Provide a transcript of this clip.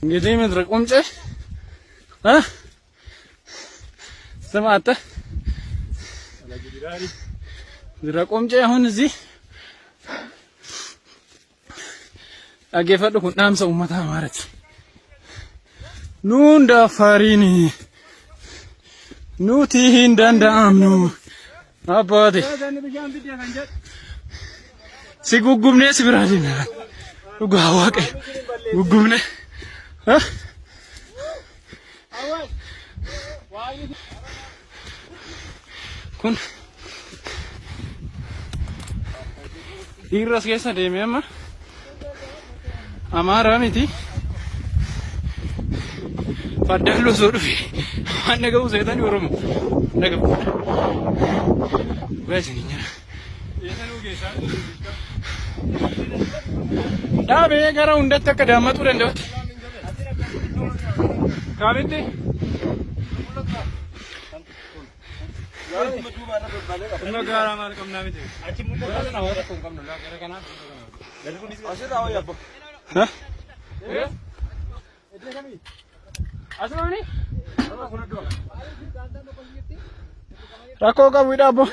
እንግዲህ ምድረ ቆምጨ አ ሰማተ ምድረ ቆምጨ አሁን እዚህ አገፈዱ ኩናም ሰው መታ ማለት ኑ እንዳፋሪኒ ኑቲ እንዳንዳምኑ አባቴ ሲጉጉምኔ ሲብራዲና ጓዋቀ ጉጉምኔ kun dhiirras keessa deemee amma amaaraa miti faddaan losoo dhufe waan nagahu seetanii oromo nagahu baasanii nyaara dhaabee gara hundatti akka daammatuu danda'utti kaalitti Umma gara mal kam namite. Achi mudda kana wada kom kam na gara kana. Dalku ni. Ase dawo yabbo. Ha? Eh? Etle kami. Asmani? Rakko ka wida abbo.